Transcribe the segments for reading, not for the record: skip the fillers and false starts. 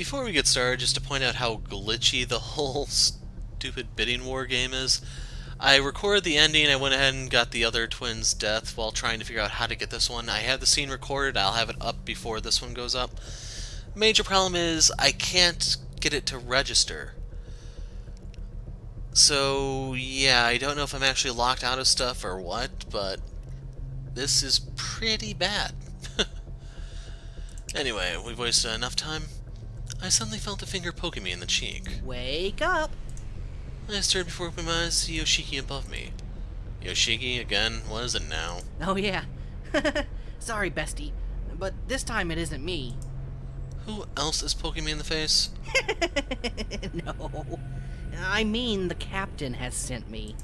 Before we get started, just to point out how glitchy the whole stupid bidding war game is, I recorded the ending. I went ahead and got the other twins' death while trying to figure out how to get this one. I have the scene recorded. I'll have it up before this one goes up. Major problem is I can't get it to register. So, yeah, I don't know if I'm actually locked out of stuff or what, but this is pretty bad. Anyway, we've wasted enough time. I suddenly felt a finger poking me in the cheek. Wake up! I stirred before opening my eyes to see Yoshiki above me. Yoshiki, again? What is it now? Oh yeah. Sorry, bestie, but this time it isn't me. Who else is poking me in the face? No. I mean, the captain has sent me.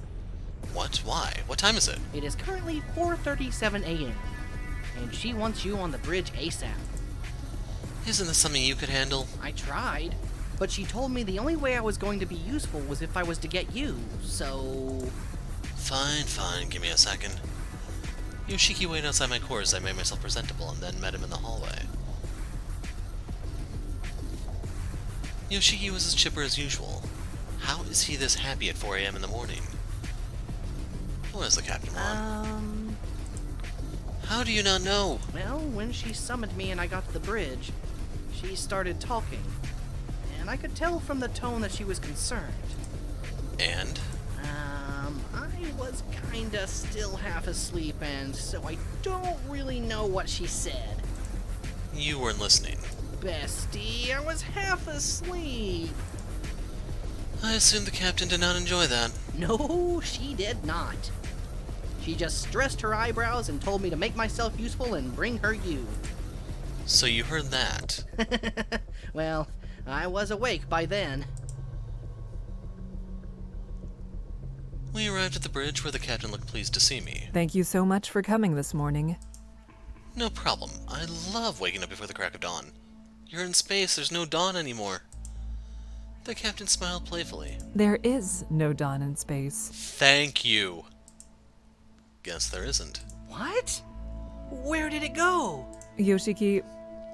What? Why? What time is it? It is currently 4:37 a.m., and she wants you on the bridge ASAP. Isn't this something you could handle? I tried, but she told me the only way I was going to be useful was if I was to get you, so... Fine, give me a second. Yoshiki waited outside my quarters as I made myself presentable and then met him in the hallway. Yoshiki was as chipper as usual. How is he this happy at 4 a.m. in the morning? What does the captain want? How do you not know? Well, when she summoned me and I got to the bridge, she started talking, and I could tell from the tone that she was concerned. And? I was kinda still half asleep, and so I don't really know what she said. You weren't listening. Bestie, I was half asleep. I assume the captain did not enjoy that. No, she did not. She just stressed her eyebrows and told me to make myself useful and bring her you. So you heard that. Well, I was awake by then. We arrived at the bridge where the captain looked pleased to see me. Thank you so much for coming this morning. No problem. I love waking up before the crack of dawn. You're in space, there's no dawn anymore. The captain smiled playfully. There is no dawn in space. Thank you. Guess there isn't. What? Where did it go? Yoshiki,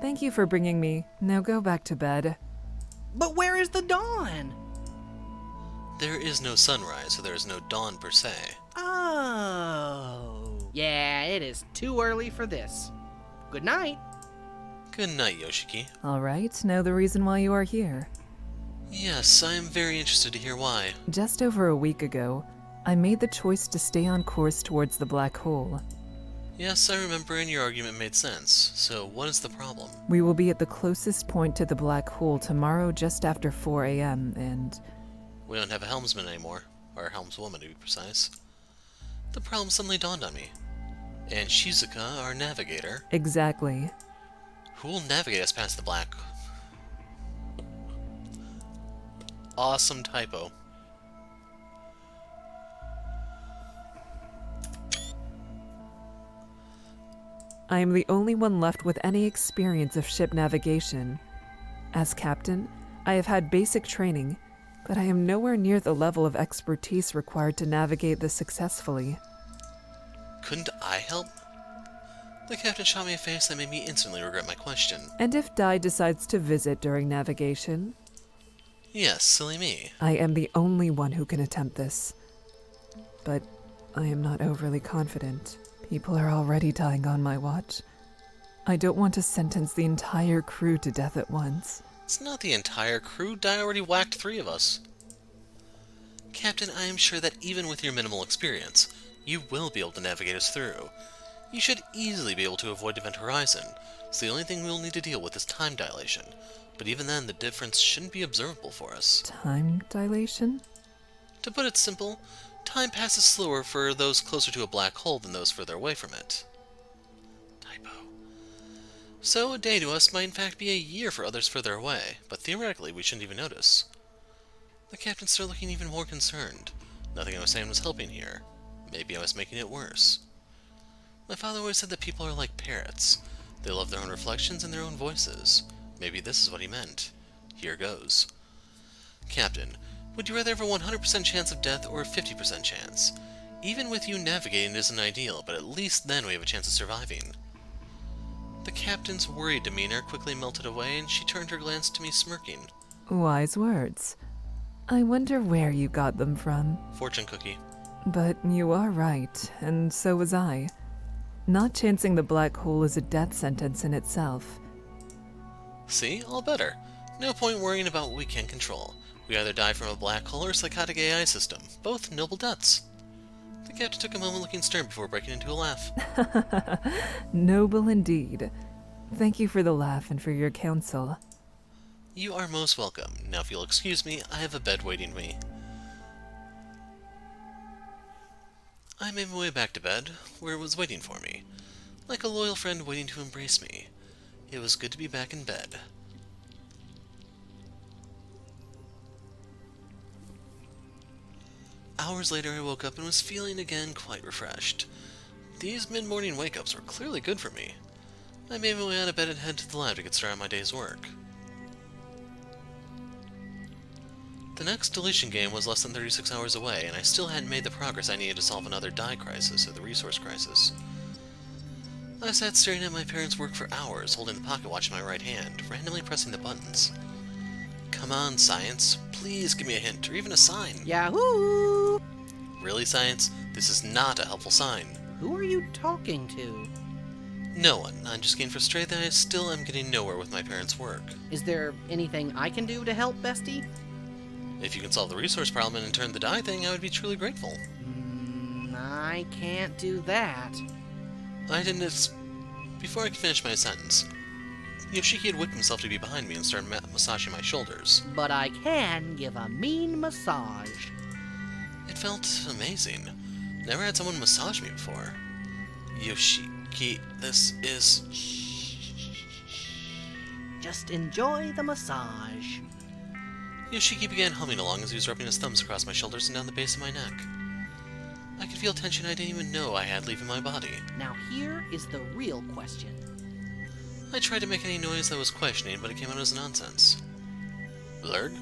thank you for bringing me. Now go back to bed. But where is the dawn? There is no sunrise, so there is no dawn per se. Oh. Yeah, it is too early for this. Good night. Good night, Yoshiki. All right, know the reason why you are here. Yes, I am very interested to hear why. Just over a week ago, I made the choice to stay on course towards the black hole. Yes, I remember, and your argument made sense. So, what is the problem? We will be at the closest point to the black hole tomorrow just after 4 a.m., and... We don't have a helmsman anymore. Or a helmswoman, to be precise. The problem suddenly dawned on me. And Shizuka, our navigator... Exactly. Who will navigate us past the black... Awesome typo. I am the only one left with any experience of ship navigation. As captain, I have had basic training, but I am nowhere near the level of expertise required to navigate this successfully. Couldn't I help? The captain shot me a face that made me instantly regret my question. And if Dai decides to visit during navigation? Yes, silly me. I am the only one who can attempt this. But I am not overly confident. People are already dying on my watch. I don't want to sentence the entire crew to death at once. It's not the entire crew. Dai already whacked 3 of us. Captain, I am sure that even with your minimal experience, you will be able to navigate us through. You should easily be able to avoid Event Horizon, so the only thing we will need to deal with is time dilation. But even then, the difference shouldn't be observable for us. Time dilation? To put it simple, time passes slower for those closer to a black hole than those further away from it. Typo. So a day to us might in fact be a year for others further away, but theoretically we shouldn't even notice. The captain started looking even more concerned. Nothing I was saying was helping here. Maybe I was making it worse. My father always said that people are like parrots. They love their own reflections and their own voices. Maybe this is what he meant. Here goes. Captain, would you rather have a 100% chance of death or a 50% chance? Even with you navigating, it isn't ideal, but at least then we have a chance of surviving. The captain's worried demeanor quickly melted away, and she turned her glance to me smirking. Wise words. I wonder where you got them from. Fortune cookie. But you are right, and so was I. Not chancing the black hole is a death sentence in itself. See? All better. No point worrying about what we can't control. We either die from a black hole or a psychotic AI system. Both noble deaths. The captain took a moment looking stern before breaking into a laugh. Noble indeed. Thank you for the laugh and for your counsel. You are most welcome. Now if you'll excuse me, I have a bed waiting me. I made my way back to bed, where it was waiting for me. Like a loyal friend waiting to embrace me. It was good to be back in bed. Hours later I woke up and was feeling again quite refreshed. These mid-morning wake-ups were clearly good for me. I made my way out of bed and headed to the lab to get started on my day's work. The next Deletion game was less than 36 hours away, and I still hadn't made the progress I needed to solve another die crisis, or the resource crisis. I sat staring at my parents' work for hours, holding the pocket watch in my right hand, randomly pressing the buttons. Come on, Science. Please give me a hint, or even a sign. Yahoo! Really, Science? This is not a helpful sign. Who are you talking to? No one. I'm just getting frustrated that I still am getting nowhere with my parents' work. Is there anything I can do to help, Bestie? If you can solve the resource problem and turn the die thing, I would be truly grateful. I can't do that. Before I could finish my sentence, Yoshiki had whipped himself to be behind me and started massaging my shoulders. But I can give a mean massage. It felt amazing. Never had someone massage me before. Yoshiki, this is... Just enjoy the massage. Yoshiki began humming along as he was rubbing his thumbs across my shoulders and down the base of my neck. I could feel tension I didn't even know I had leaving my body. Now here is the real question. I tried to make any noise that was questioning, but it came out as nonsense. Blurred?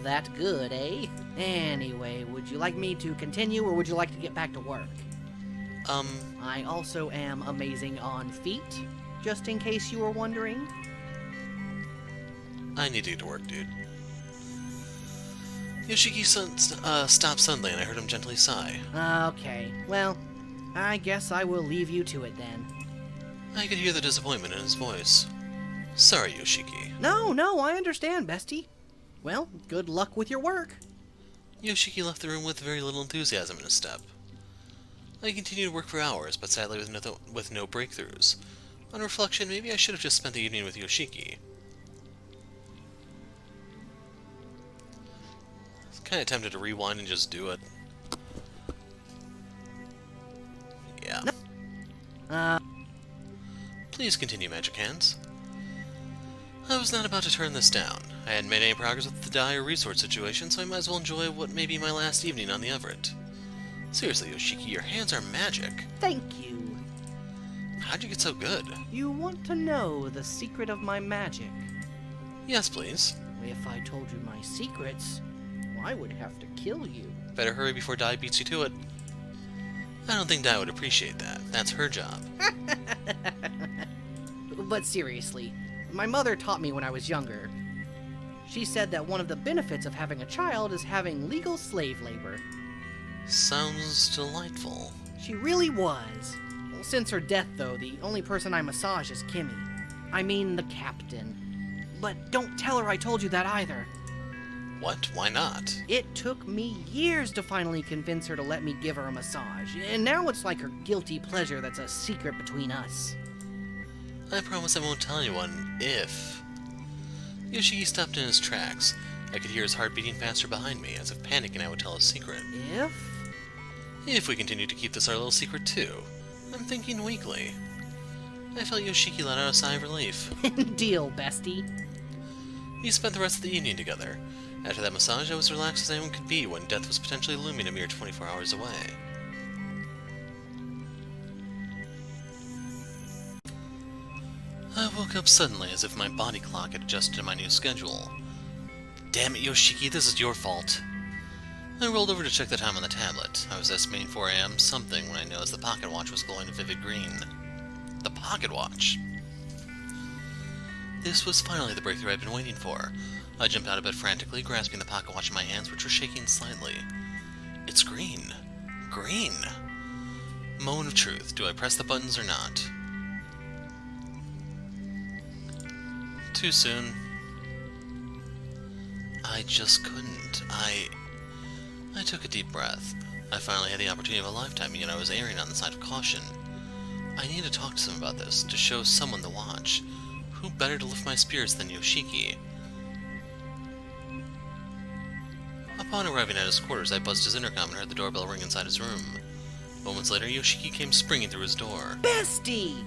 That good, eh? Anyway, would you like me to continue, or would you like to get back to work? I also am amazing on feet, just in case you were wondering. I need to get to work, dude. Yoshiki stopped suddenly, and I heard him gently sigh. Okay, well, I guess I will leave you to it then. I could hear the disappointment in his voice. Sorry, Yoshiki. No, I understand, Bestie. Well, good luck with your work. Yoshiki left the room with very little enthusiasm in his step. I continued to work for hours, but sadly with no breakthroughs. On reflection, maybe I should have just spent the evening with Yoshiki. I was kind of tempted to rewind and just do it. Yeah. Please continue, Magic Hands. I was not about to turn this down. I hadn't made any progress with the die or resource situation, so I might as well enjoy what may be my last evening on the Everett. Seriously, Yoshiki, your hands are magic. Thank you. How'd you get so good? You want to know the secret of my magic? Yes, please. If I told you my secrets, I would have to kill you. Better hurry before Dai beats you to it. I don't think Dai would appreciate that. That's her job. But seriously, my mother taught me when I was younger. She said that one of the benefits of having a child is having legal slave labor. Sounds delightful. She really was. Since her death, though, the only person I massage is Kimmy. I mean, the captain. But don't tell her I told you that either. What? Why not? It took me years to finally convince her to let me give her a massage, and now it's like her guilty pleasure that's a secret between us. I promise I won't tell anyone if... Yoshiki stopped in his tracks. I could hear his heart beating faster behind me, as if panicking I would tell his secret. If we continue to keep this our little secret too. I'm thinking weakly. I felt Yoshiki let out a sigh of relief. Deal, bestie. We spent the rest of the evening together. After that massage, I was relaxed as anyone could be when death was potentially looming a mere 24 hours away. I woke up suddenly as if my body clock had adjusted to my new schedule. Damn it, Yoshiki, this is your fault. I rolled over to check the time on the tablet. I was estimating 4 a.m. something when I noticed the pocket watch was glowing a vivid green. The pocket watch. This was finally the breakthrough I'd been waiting for. I jumped out of bed frantically, grasping the pocket watch in my hands, which were shaking slightly. It's green. Green! Moment of truth. Do I press the buttons or not? Too soon. I just couldn't. I took a deep breath. I finally had the opportunity of a lifetime, yet I was erring on the side of caution. I need to talk to someone about this, to show someone the watch. Who better to lift my spirits than Yoshiki? Upon arriving at his quarters, I buzzed his intercom and heard the doorbell ring inside his room. Moments later, Yoshiki came springing through his door. Bestie!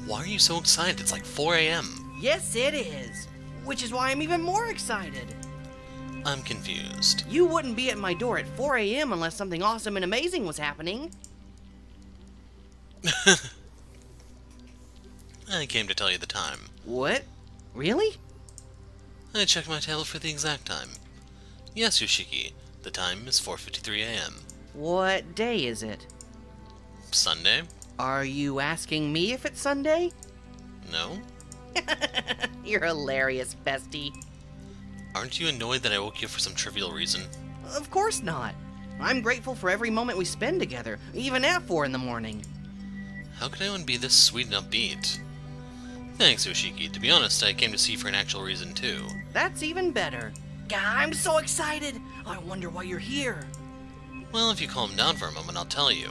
Why are you so excited? It's like 4 a.m. Yes, it is. Which is why I'm even more excited. I'm confused. You wouldn't be at my door at 4 a.m. unless something awesome and amazing was happening. I came to tell you the time. What? Really? I checked my tablet for the exact time. Yes, Yoshiki, the time is 4:53 a.m. What day is it? Sunday? Are you asking me if it's Sunday? No? You're hilarious, bestie. Aren't you annoyed that I woke you up for some trivial reason? Of course not. I'm grateful for every moment we spend together, even at 4 in the morning. How could anyone be this sweet and upbeat? Thanks, Yoshiki. To be honest, I came to see you for an actual reason, too. That's even better. God, I'm so excited. I wonder why you're here. Well, if you calm down for a moment, I'll tell you.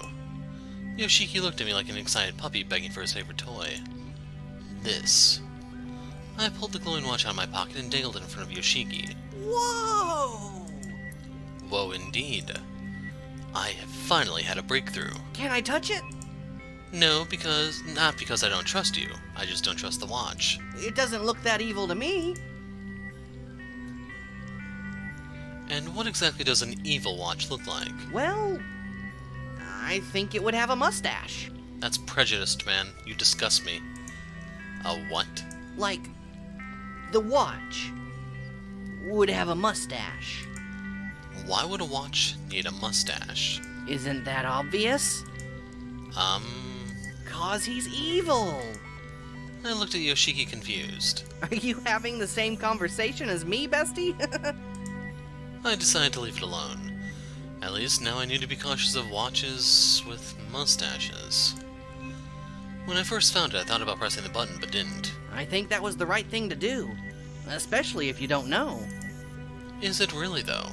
Yoshiki looked at me like an excited puppy begging for his favorite toy. This. I pulled the glowing watch out of my pocket and dangled it in front of Yoshiki. Whoa! Whoa, indeed. I have finally had a breakthrough. Can I touch it? No, not because I don't trust you. I just don't trust the watch. It doesn't look that evil to me. And what exactly does an evil watch look like? Well, I think it would have a mustache. That's prejudiced, man. You disgust me. A what? Like, the watch would have a mustache. Why would a watch need a mustache? Isn't that obvious? 'Cause he's evil. I looked at Yoshiki confused. Are you having the same conversation as me, bestie? I decided to leave it alone. At least now I knew to be cautious of watches with mustaches. When I first found it, I thought about pressing the button, but didn't. I think that was the right thing to do. Especially if you don't know. Is it really, though?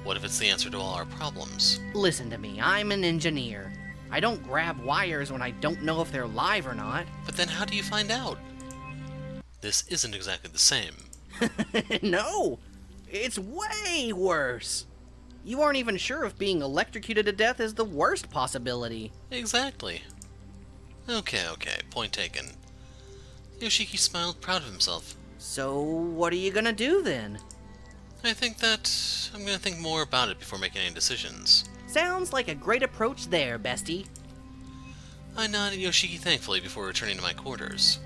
What if it's the answer to all our problems? Listen to me, I'm an engineer. I don't grab wires when I don't know if they're live or not. But then how do you find out? This isn't exactly the same. No! It's way worse! You aren't even sure if being electrocuted to death is the worst possibility. Exactly. Okay, point taken. Yoshiki smiled, proud of himself. So, what are you gonna do then? I think that I'm gonna think more about it before making any decisions. Sounds like a great approach there, bestie. I nodded Yoshiki thankfully before returning to my quarters.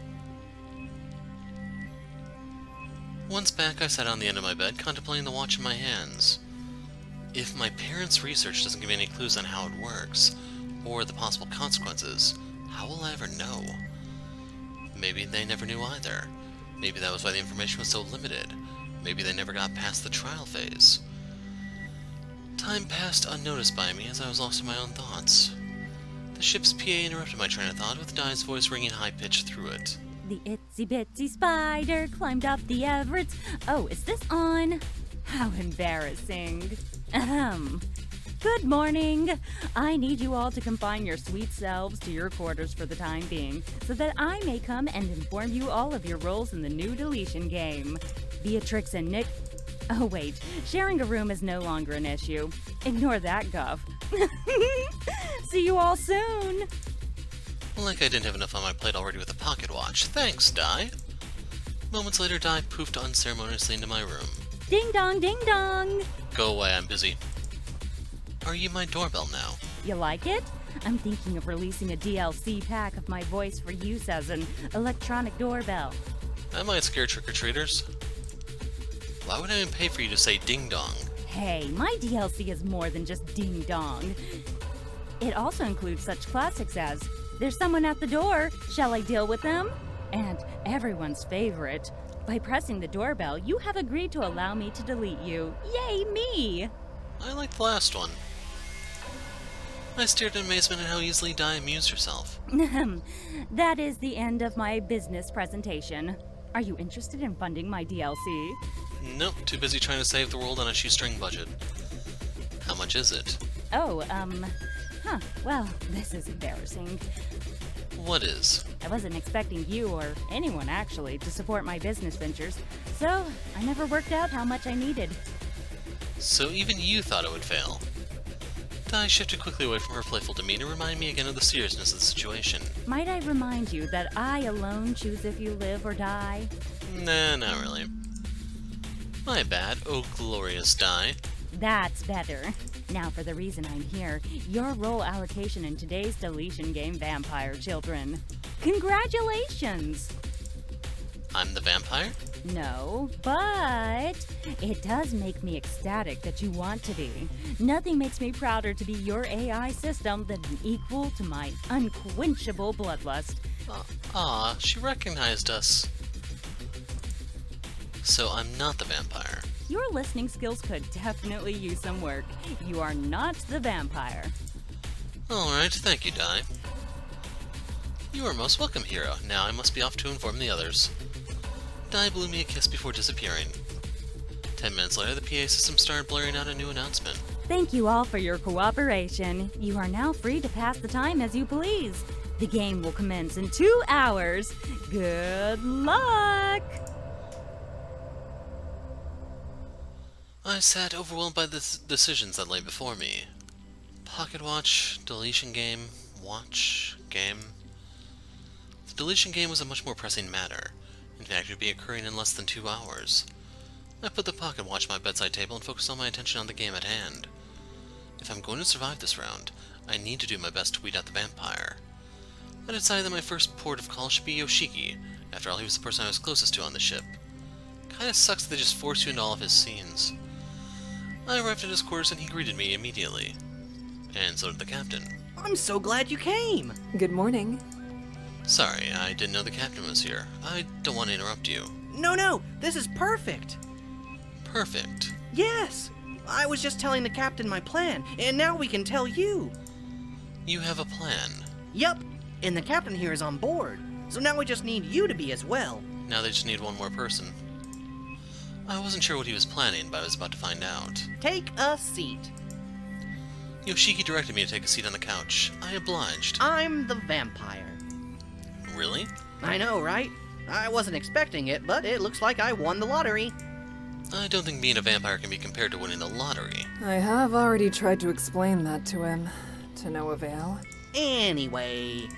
Once back, I sat on the end of my bed, contemplating the watch in my hands. If my parents' research doesn't give me any clues on how it works, or the possible consequences, how will I ever know? Maybe they never knew either. Maybe that was why the information was so limited. Maybe they never got past the trial phase. Time passed unnoticed by me as I was lost in my own thoughts. The ship's PA interrupted my train of thought with Di's voice ringing high-pitched through it. The itsy bitsy spider climbed up the Everett's. Oh, is this on? How embarrassing. Ahem. Good morning. I need you all to confine your sweet selves to your quarters for the time being, so that I may come and inform you all of your roles in the new Deletion game. Beatrix and Nick... Oh wait, sharing a room is no longer an issue. Ignore that guff. See you all soon! Like I didn't have enough on my plate already with a pocket watch. Thanks, Di. Moments later, Di poofed unceremoniously into my room. Ding dong, ding dong! Go away, I'm busy. Are you my doorbell now? You like it? I'm thinking of releasing a DLC pack of my voice for use as an electronic doorbell. That might scare trick-or-treaters. Why would anyone pay for you to say ding-dong? Hey, my DLC is more than just ding dong. It also includes such classics as There's someone at the door. Shall I deal with them? And everyone's favorite. By pressing the doorbell, you have agreed to allow me to delete you. Yay, me! I like the last one. I stared in amazement at how easily Di amused herself. That is the end of my business presentation. Are you interested in funding my DLC? Nope, too busy trying to save the world on a shoestring budget. How much is it? Oh, well, this is embarrassing. What is? I wasn't expecting you, or anyone actually, to support my business ventures, so I never worked out how much I needed. So even you thought it would fail. Di shifted quickly away from her playful demeanor, reminding me again of the seriousness of the situation. Might I remind you that I alone choose if you live or die? Nah, not really. My bad, oh glorious Di. That's better. Now for the reason I'm here, your role allocation in today's Deletion game, Vampire Children. Congratulations! I'm the vampire? No, but it does make me ecstatic that you want to be. Nothing makes me prouder to be your AI system than an equal to my unquenchable bloodlust. She recognized us. So I'm not the vampire. Your listening skills could definitely use some work. You are not the vampire. Alright, thank you, Di. You are most welcome, hero. Now I must be off to inform the others. Di blew me a kiss before disappearing. 10 minutes later, the PA system started blaring out a new announcement. Thank you all for your cooperation. You are now free to pass the time as you please. The game will commence in 2 hours. Good luck! I sat overwhelmed by the decisions that lay before me. Pocket watch, deletion game, watch, game. The deletion game was a much more pressing matter. In fact, it would be occurring in less than 2 hours. I put the pocket watch on my bedside table and focused all my attention on the game at hand. If I'm going to survive this round, I need to do my best to weed out the vampire. I decided that my first port of call should be Yoshiki. After all, he was the person I was closest to on the ship. Kinda sucks that they just force you into all of his scenes. I arrived at his quarters and he greeted me immediately. And so did the captain. I'm so glad you came! Good morning. Sorry, I didn't know the captain was here. I don't want to interrupt you. No, this is perfect! Perfect. Yes! I was just telling the captain my plan, and now we can tell you! You have a plan. Yup, and the captain here is on board, so now we just need you to be as well. Now they just need one more person. I wasn't sure what he was planning, but I was about to find out. Take a seat. Yoshiki directed me to take a seat on the couch. I obliged. I'm the vampire. Really? I know, right? I wasn't expecting it, but it looks like I won the lottery. I don't think being a vampire can be compared to winning the lottery. I have already tried to explain that to him, to no avail. Anyway,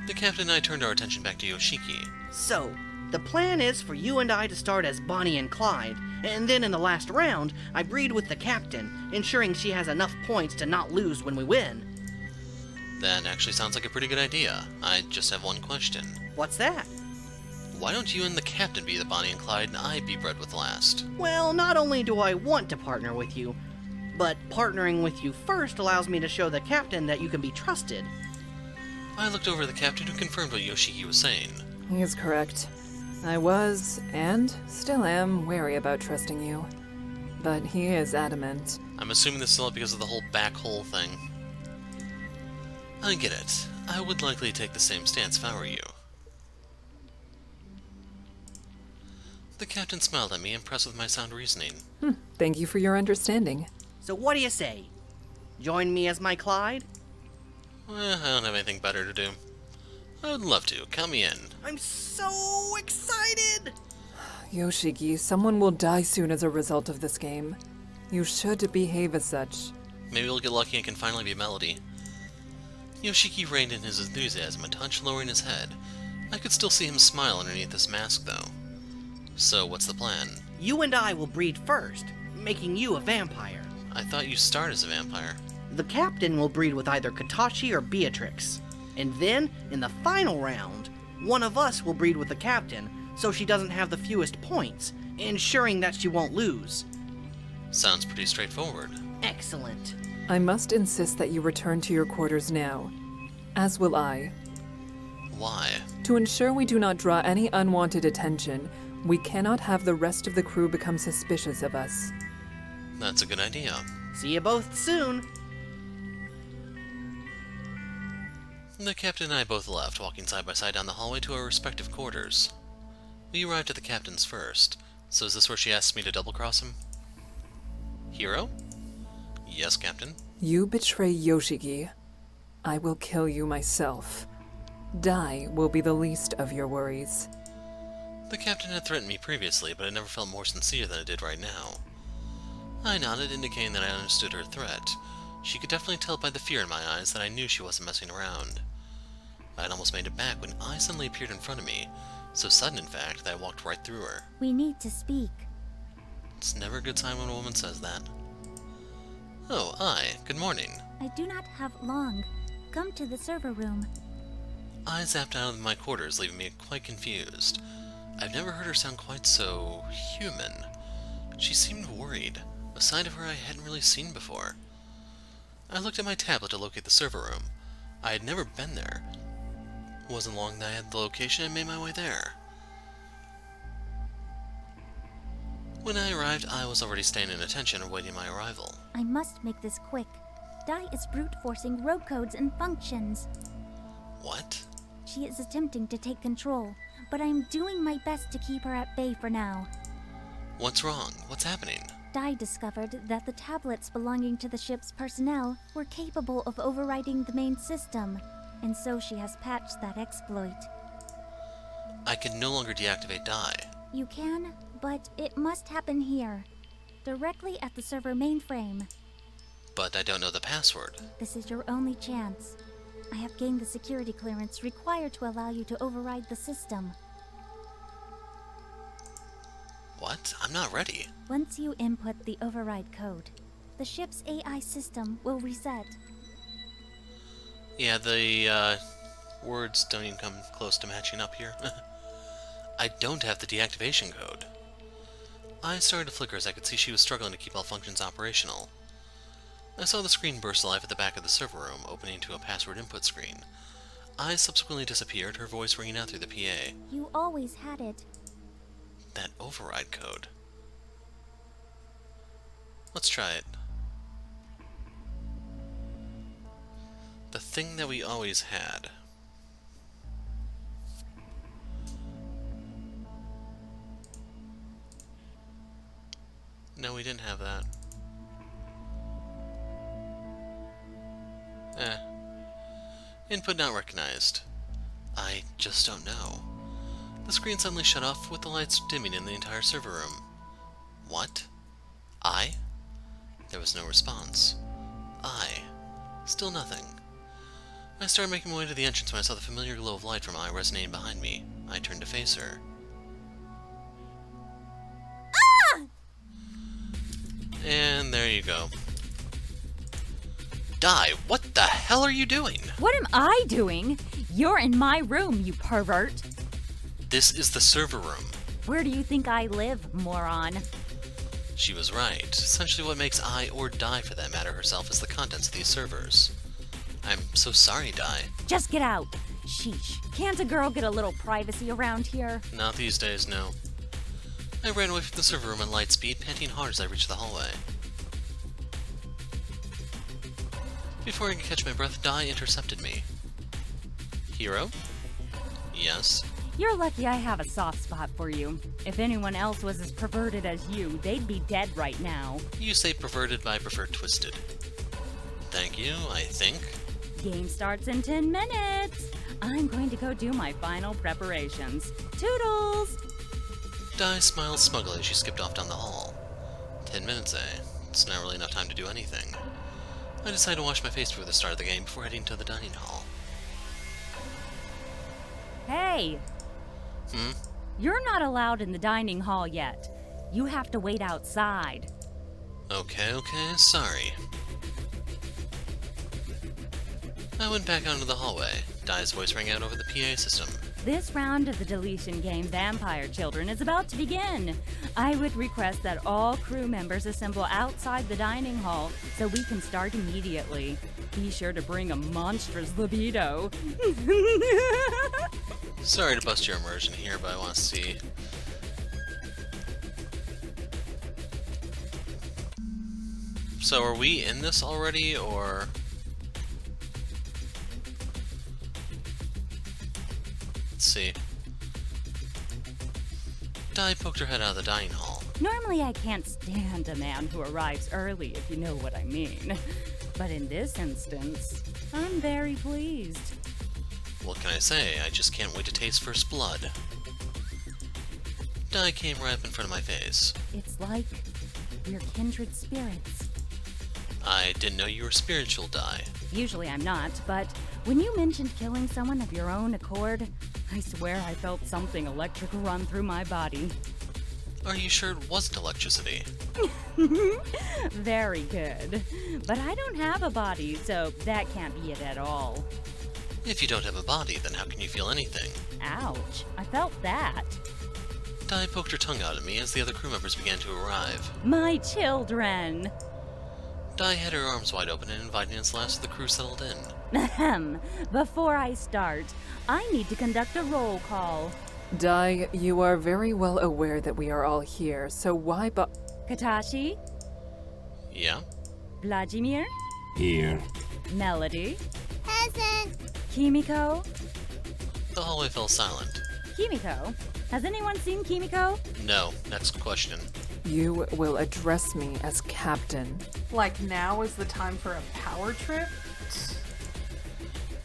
The captain and I turned our attention back to Yoshiki. so, the plan is for you and I to start as Bonnie and Clyde, and then in the last round, I breed with the captain, ensuring she has enough points to not lose when we win. That actually sounds like a pretty good idea. I just have one question. What's that? Why don't you and the captain be the Bonnie and Clyde and I be bred with last? Well, not only do I want to partner with you, but partnering with you first allows me to show the captain that you can be trusted. I looked over at the captain who confirmed what Yoshiki was saying. He is correct. I was, and still am, wary about trusting you. But he is adamant. I'm assuming this is all because of the whole back hole thing. I get it. I would likely take the same stance if I were you. The captain smiled at me, impressed with my sound reasoning. Thank you for your understanding. So what do you say? Join me as my Clyde? I don't have anything better to do. I would love to. Count me in. I'm so excited! Yoshiki, someone will die soon as a result of this game. You should behave as such. Maybe we'll get lucky and can finally be Melody. Yoshiki reined in his enthusiasm a touch, lowering his head. I could still see him smile underneath his mask, though. So, what's the plan? You and I will breed first, making you a vampire. I thought you start as a vampire. The captain will breed with either Katashi or Beatrix. And then, in the final round, one of us will breed with the captain, so she doesn't have the fewest points, ensuring that she won't lose. Sounds pretty straightforward. Excellent. I must insist that you return to your quarters now. As will I. Why? To ensure we do not draw any unwanted attention, we cannot have the rest of the crew become suspicious of us. That's a good idea. See you both soon. The captain and I both left, walking side by side down the hallway to our respective quarters. We arrived at the captain's first, so is this where she asked me to double-cross him? Hero? Yes, Captain. You betray Yoshiki. I will kill you myself. Die will be the least of your worries. The captain had threatened me previously, but I never felt more sincere than I did right now. I nodded, indicating that I understood her threat. She could definitely tell by the fear in my eyes that I knew she wasn't messing around. I had almost made it back when I suddenly appeared in front of me, so sudden in fact that I walked right through her. We need to speak. It's never a good sign when a woman says that. Oh, good morning. I do not have long. Come to the server room. I zapped out of my quarters, leaving me quite confused. I've never heard her sound quite so human. She seemed worried, a side of her I hadn't really seen before. I looked at my tablet to locate the server room. I had never been there. It wasn't long that I had the location and made my way there. When I arrived, I was already standing in attention awaiting my arrival. I must make this quick. Dai is brute-forcing rogue codes and functions. What? She is attempting to take control, but I am doing my best to keep her at bay for now. What's wrong? What's happening? Dai discovered that the tablets belonging to the ship's personnel were capable of overriding the main system, and so she has patched that exploit. I can no longer deactivate Dai. You can, but it must happen here, directly at the server mainframe. But I don't know the password. This is your only chance. I have gained the security clearance required to allow you to override the system. What? I'm not ready. Once you input the override code, the ship's AI system will reset. Yeah, the words don't even come close to matching up here. I don't have the deactivation code. I started to flicker as I could see she was struggling to keep all functions operational. I saw the screen burst alive at the back of the server room, opening to a password input screen. I subsequently disappeared, her voice ringing out through the PA. You always had it. That override code. Let's try it. The thing that we always had. No, we didn't have that. Input not recognized. I just don't know. The screen suddenly shut off with the lights dimming in the entire server room. What? There was no response. Still nothing. I started making my way to the entrance when I saw the familiar glow of light from I resonating behind me. I turned to face her. Ah! And there you go. Dai, what the hell are you doing? What am I doing? You're in my room, you pervert. This is the server room. Where do you think I live, moron? She was right. Essentially what makes I, or Dai for that matter herself, is the contents of these servers. I'm so sorry, Dai. Just get out. Sheesh. Can't a girl get a little privacy around here? Not these days, no. I ran away from the server room at light speed, panting hard as I reached the hallway. Before I could catch my breath, Dai intercepted me. Hero? Yes? You're lucky I have a soft spot for you. If anyone else was as perverted as you, they'd be dead right now. You say perverted, but I prefer twisted. Thank you, I think. Game starts in 10 minutes. I'm going to go do my final preparations. Toodles! Dai smiled smugly as she skipped off down the hall. 10 minutes, eh? It's not really enough time to do anything. I decided to wash my face before the start of the game before heading to the dining hall. Hey! You're not allowed in the dining hall yet. You have to wait outside. Okay, sorry. I went back out into the hallway. Dai's voice rang out over the PA system. This round of the Deletion game, Vampire Children, is about to begin. I would request that all crew members assemble outside the dining hall so we can start immediately. Be sure to bring a monstrous libido. Sorry to bust your immersion here, but I want to see. So are we in this already, or... Let's see. Di poked her head out of the dining hall. Normally I can't stand a man who arrives early, if you know what I mean. But in this instance, I'm very pleased. What can I say? I just can't wait to taste first blood. Di came right up in front of my face. It's like we're kindred spirits. I didn't know you were spiritual, Di. Usually I'm not, but when you mentioned killing someone of your own accord, I swear I felt something electrical run through my body. Are you sure it wasn't electricity? Very good. But I don't have a body, so that can't be it at all. If you don't have a body, then how can you feel anything? Ouch, I felt that. Di poked her tongue out at me as the other crew members began to arrive. My children! Di had her arms wide open and inviting us last as the crew settled in. Ahem. Before I start, I need to conduct a roll call. Dai, you are very well aware that we are all here, so why Katashi, Yeah? Vladimir, Here. Melody, Present. Kimiko. The hallway fell silent. Kimiko? Has anyone seen Kimiko? No. Next question. You will address me as captain. Like now is the time for a power trip?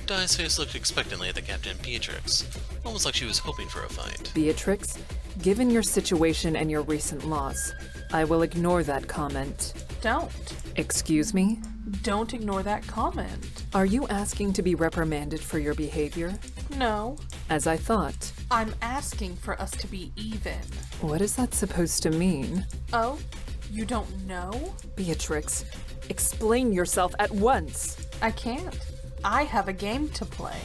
Di's face looked expectantly at the Captain Beatrix, almost like she was hoping for a fight. Beatrix, given your situation and your recent loss, I will ignore that comment. Don't. Excuse me? Don't ignore that comment. Are you asking to be reprimanded for your behavior? No. As I thought. I'm asking for us to be even. What is that supposed to mean? Oh? You don't know? Beatrix, explain yourself at once. I can't. I have a game to play.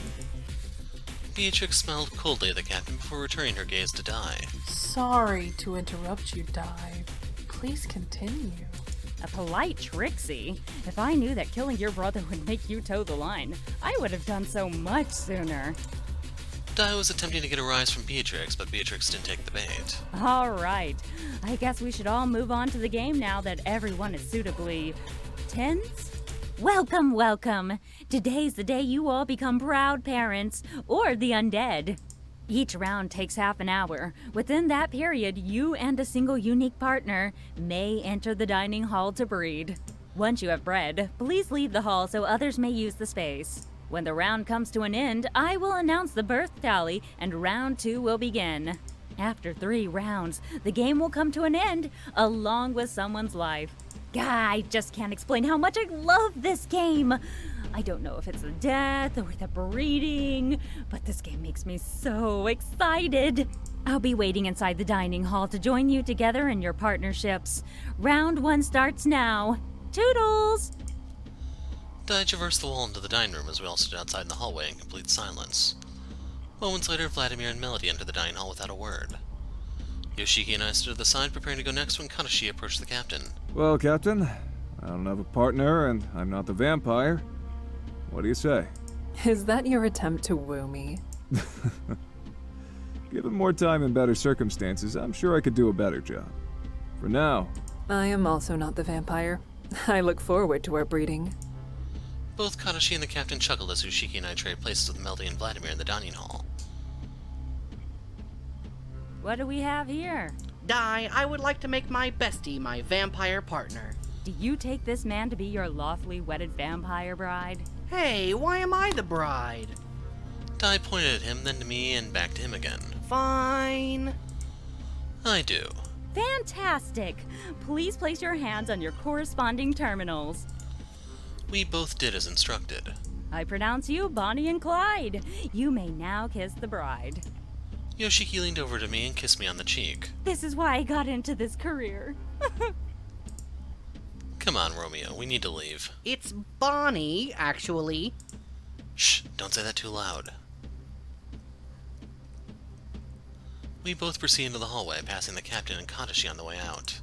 Beatrix smiled coldly at the Captain before returning her gaze to Di. Sorry to interrupt you, Di. Please continue. A polite Trixie? If I knew that killing your brother would make you toe the line, I would have done so much sooner. Di was attempting to get a rise from Beatrix, but Beatrix didn't take the bait. All right. I guess we should all move on to the game now that everyone is suitably tense. Welcome, welcome. Today's the day you all become proud parents, or the undead. Each round takes half an hour. Within that period, you and a single unique partner may enter the dining hall to breed. Once you have bred, please leave the hall so others may use the space. When the round comes to an end, I will announce the birth tally and round 2 will begin. After 3 rounds, the game will come to an end, along with someone's life. I just can't explain how much I love this game. I don't know if it's the death or the breeding, but this game makes me so excited. I'll be waiting inside the dining hall to join you together in your partnerships. Round 1 starts now. Toodles! Di traversed the wall into the dining room as we all stood outside in the hallway in complete silence. Moments later, Vladimir and Melody entered the dining hall without a word. Yoshiki and I stood at the side preparing to go next when Katashi approached the Captain. Well, Captain, I don't have a partner and I'm not the vampire. What do you say? Is that your attempt to woo me? Given more time and better circumstances, I'm sure I could do a better job. For now. I am also not the vampire. I look forward to our breeding. Both Katashi and the Captain chuckled as Yoshiki and I traded places with Melody and Vladimir in the dining hall. What do we have here? Di, I would like to make my bestie my vampire partner. Do you take this man to be your lawfully wedded vampire bride? Hey, why am I the bride? Di pointed at him, then to me, and back to him again. Fine. I do. Fantastic! Please place your hands on your corresponding terminals. We both did as instructed. I pronounce you Bonnie and Clyde. You may now kiss the bride. Yoshiki leaned over to me and kissed me on the cheek. This is why I got into this career. Come on, Romeo, we need to leave. It's Bonnie, actually. Shh, don't say that too loud. We both proceed into the hallway, passing the captain and Kadashi on the way out.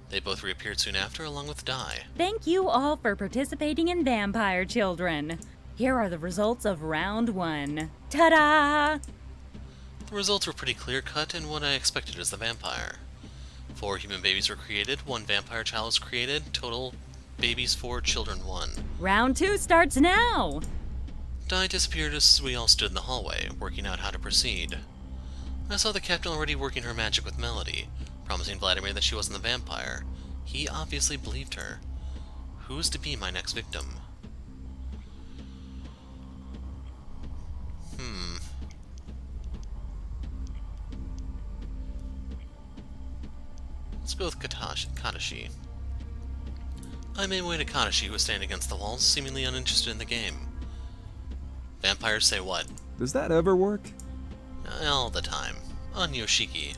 They both reappeared soon after, along with Dai. Thank you all for participating in Vampire Children. Here are the results of round 1. Ta-da! The results were pretty clear-cut and what I expected as the vampire. 4 human babies were created, 1 vampire child was created, total babies 4, children 1. Round 2 starts now! Dai disappeared as we all stood in the hallway, working out how to proceed. I saw the captain already working her magic with Melody, promising Vladimir that she wasn't the vampire. He obviously believed her. Who is to be my next victim? Let's go with Kadashi. I made my way to Kadashi, who was standing against the walls, seemingly uninterested in the game. Vampires say what? Does that ever work? All the time. On Yoshiki.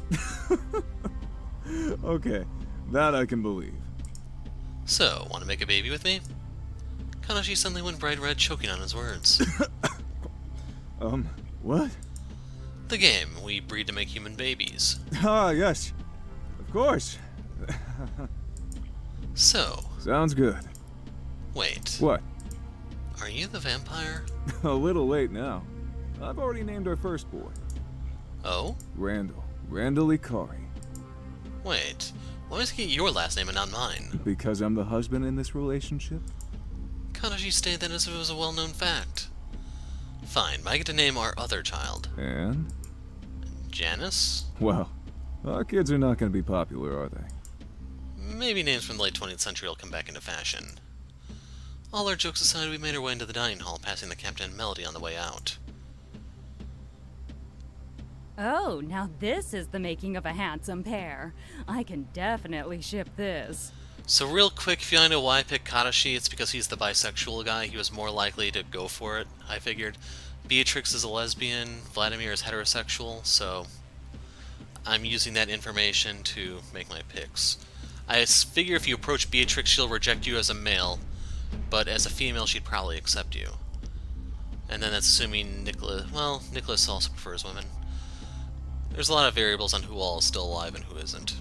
Okay, that I can believe. So, want to make a baby with me? Kadashi suddenly went bright red, choking on his words. What? The game. We breed to make human babies. Ah, yes. Of course. So, Sounds good. wait. What? Are you the vampire? A little late now. I've already named our first boy. Oh? Randall. Randall Ikari. Wait. Why does he get your last name and not mine? Because I'm the husband in this relationship? Kadashi stated that as if it was a well-known fact. Fine, but I get to name our other child. And? Janice? Well, our kids are not going to be popular, are they? Maybe names from the late 20th century will come back into fashion. All our jokes aside, we made our way into the dining hall, passing the captain and Melody on the way out. Oh, now this is the making of a handsome pair. I can definitely ship this. So real quick, if you want to know why I picked Kadashi, it's because he's the bisexual guy. He was more likely to go for it, I figured. Beatrix is a lesbian, Vladimir is heterosexual, so I'm using that information to make my picks. I figure if you approach Beatrix, she'll reject you as a male, but as a female, she'd probably accept you. And then that's assuming Nicholas also prefers women. There's a lot of variables on who all is still alive and who isn't.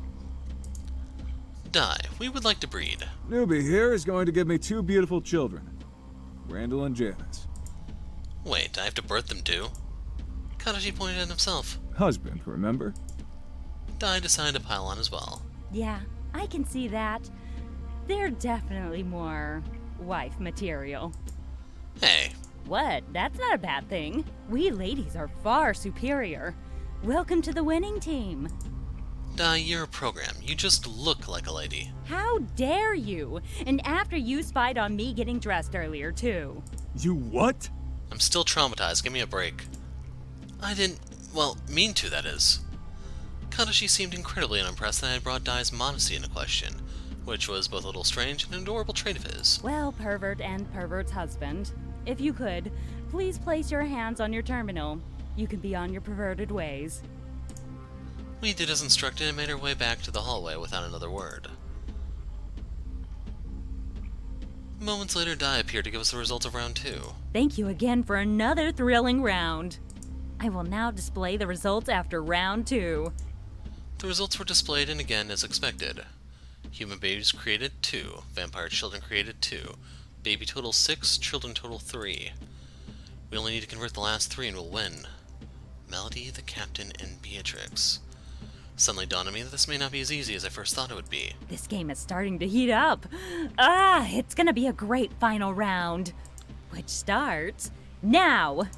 Dai, we would like to breed. Newbie here is going to give me 2 beautiful children. Randall and Janice. Wait, I have to birth them too? Kadashi pointed at himself. Husband, remember? Dai decided to pile on as well. Yeah, I can see that. They're definitely more wife material. Hey, What? That's not a bad thing. We ladies are far superior. Welcome to the winning team. Dai, you're a program. You just look like a lady. How dare you? And after you spied on me getting dressed earlier, too. You what? I'm still traumatized. Give me a break. I didn't, mean to, that is. Kadashi seemed incredibly unimpressed that I had brought Dai's modesty into question, which was both a little strange and an adorable trait of his. Well, pervert and pervert's husband, if you could, please place your hands on your terminal. You can be on your perverted ways. We did as instructed and made our way back to the hallway without another word. Moments later, Dai appeared to give us the results of round 2. Thank you again for another thrilling round. I will now display the results after round 2. The results were displayed and again as expected. Human babies created 2, vampire children created 2, baby total 6, children total 3. We only need to convert the last 3 and we'll win. Melody, the captain, and Beatrix. Suddenly dawned on me that this may not be as easy as I first thought it would be. This game is starting to heat up. It's gonna be a great final round. Which starts now.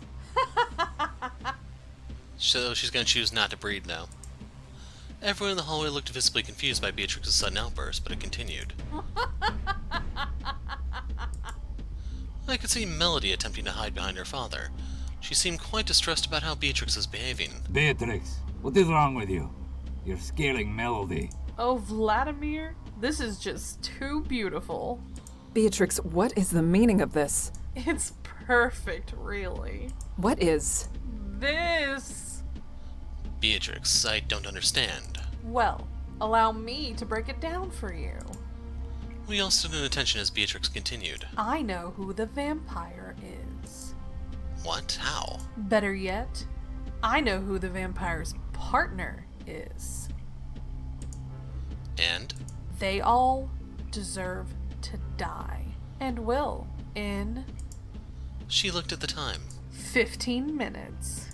So she's going to choose not to breed now. Everyone in the hallway looked visibly confused by Beatrix's sudden outburst, but it continued. I could see Melody attempting to hide behind her father. She seemed quite distressed about how Beatrix was behaving. Beatrix, what is wrong with you? You're scaring Melody. Oh, Vladimir, this is just too beautiful. Beatrix, what is the meaning of this? It's perfect, really. What is? This. Beatrix, I don't understand. Well, allow me to break it down for you. We all stood in attention as Beatrix continued. I know who the vampire is. What? How? Better yet, I know who the vampire's partner is. And? They all deserve to die. And will in She looked at the time. 15 minutes.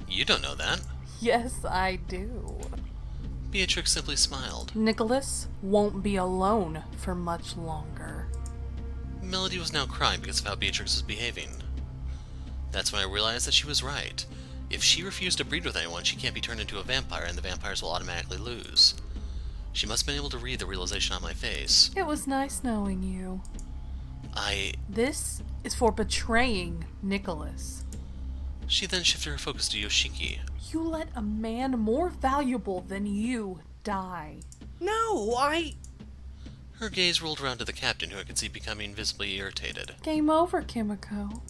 You don't know that. Yes, I do. Beatrix simply smiled. Nicholas won't be alone for much longer. Melody was now crying because of how Beatrix was behaving. That's when I realized that she was right. If she refused to breed with anyone, she can't be turned into a vampire and the vampires will automatically lose. She must have been able to read the realization on my face. It was nice knowing you. I... This is for betraying Nicholas. She then shifted her focus to Yoshiki. You let a man more valuable than you die. No, Her gaze rolled around to the captain, who I could see becoming visibly irritated. Game over, Kimiko.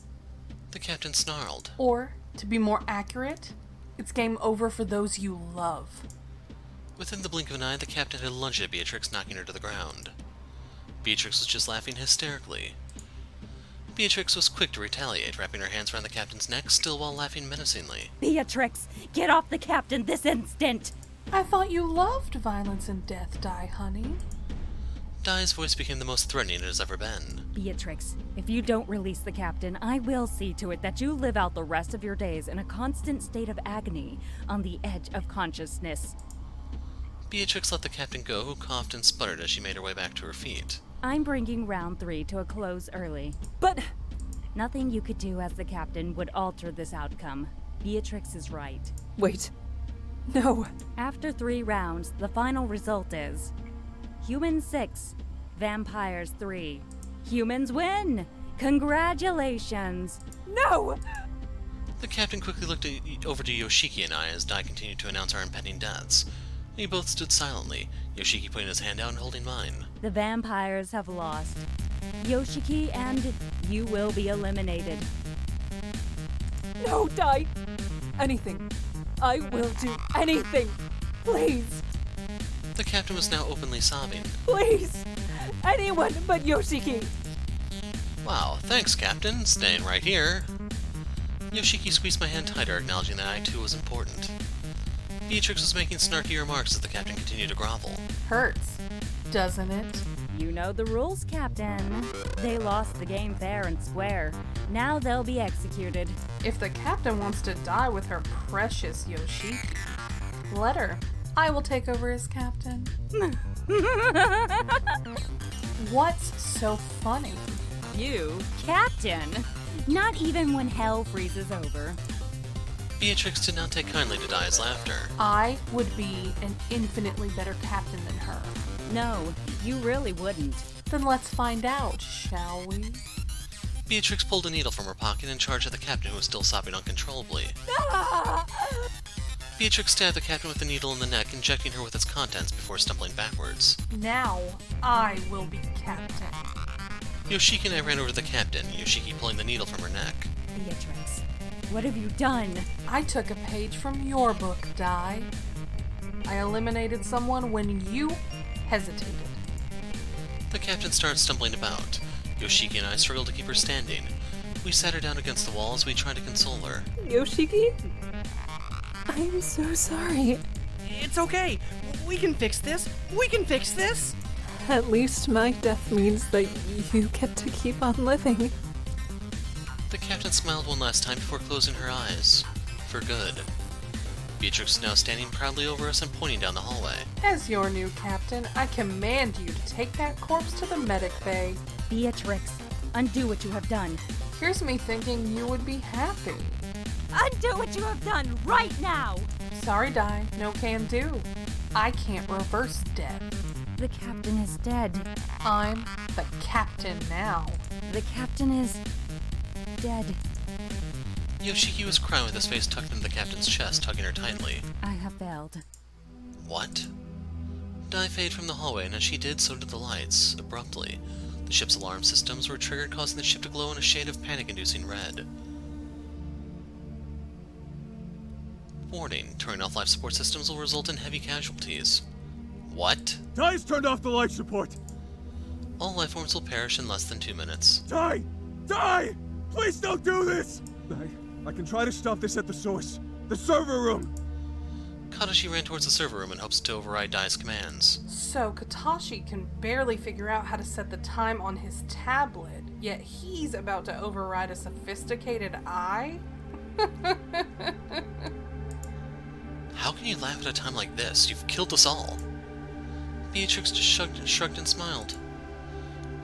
The captain snarled. Or, to be more accurate, it's game over for those you love. Within the blink of an eye, the captain had lunged at Beatrix, knocking her to the ground. Beatrix was just laughing hysterically. Beatrix was quick to retaliate, wrapping her hands around the captain's neck, still while laughing menacingly. Beatrix, get off the captain this instant! I thought you loved violence and death, Di, honey. Di's voice became the most threatening it has ever been. Beatrix, if you don't release the captain, I will see to it that you live out the rest of your days in a constant state of agony, on the edge of consciousness. Beatrix let the captain go, who coughed and sputtered as she made her way back to her feet. I'm bringing round 3 to a close early. But Nothing you could do as the captain would alter this outcome. Beatrix is right. wait. No. After 3 rounds, the final result is Humans 6, Vampires 3. Humans win! Congratulations! No! The captain quickly looked over to Yoshiki and I as Dai continued to announce our impending deaths. We both stood silently, Yoshiki putting his hand out and holding mine. The vampires have lost. Yoshiki and you will be eliminated. No, Dai! Anything. I will do anything. Please. The captain was now openly sobbing. Please. Anyone but Yoshiki. Wow, thanks, Captain. Staying right here. Yoshiki squeezed my hand tighter, acknowledging that I too was important. Beatrix was making snarky remarks as the captain continued to grovel. Hurts, doesn't it? You know the rules, Captain. They lost the game fair and square. Now they'll be executed. If the captain wants to die with her precious Yoshiki, let her. I will take over as captain. What's so funny? You, Captain? Not even when hell freezes over. Beatrix did not take kindly to Dai's laughter. I would be an infinitely better captain than her. No, you really wouldn't. Then let's find out, shall we? Beatrix pulled a needle from her pocket and charged at the captain, who was still sobbing uncontrollably. Beatrix stabbed the captain with the needle in the neck, injecting her with its contents before stumbling backwards. Now, I will be captain. Yoshiki and I ran over to the captain, Yoshiki pulling the needle from her neck. Beatrix, what have you done? I took a page from your book, Di. I eliminated someone when you hesitated. The captain started stumbling about. Yoshiki and I struggled to keep her standing. We sat her down against the wall as we tried to console her. Yoshiki? I'm so sorry. It's okay. We can fix this. We can fix this. At least my death means that you get to keep on living. The captain smiled one last time before closing her eyes. For good. Beatrix was now standing proudly over us and pointing down the hallway. As your new captain, I command you to take that corpse to the medic bay. Beatrix, undo what you have done. Here's me thinking you would be happy. Undo what you have done right now! Sorry, Di, no can do. I can't reverse death. The captain is dead. I'm the captain now. The captain is dead. Yoshiki was crying with his face tucked into the captain's chest, hugging her tightly. I have failed. What? Dai faded from the hallway, and as she did, so did the lights. Abruptly, the ship's alarm systems were triggered, causing the ship to glow in a shade of panic-inducing red. Warning, turning off life support systems will result in heavy casualties. What? Dai's turned off the life support! All life forms will perish in less than 2 minutes. Dai! Dai! Please don't do this! I can try to stop this at the source. The server room! Katashi ran towards the server room in hopes to override Dai's commands. So Katashi can barely figure out how to set the time on his tablet, yet he's about to override a sophisticated eye? How can you laugh at a time like this? You've killed us all. Beatrix just shrugged and smiled.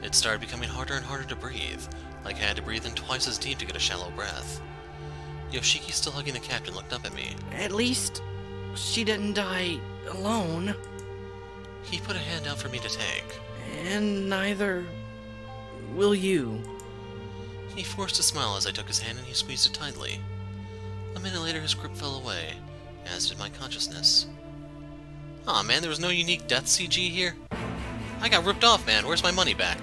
It started becoming harder and harder to breathe, like I had to breathe in twice as deep to get a shallow breath. Yoshiki, still hugging the captain, looked up at me. At least she didn't die alone. He put a hand out for me to take. And neither will you. He forced a smile as I took his hand and he squeezed it tightly. A minute later his grip fell away, as did my consciousness. Aw man, there was no unique death CG here? I got ripped off, man. Where's my money back?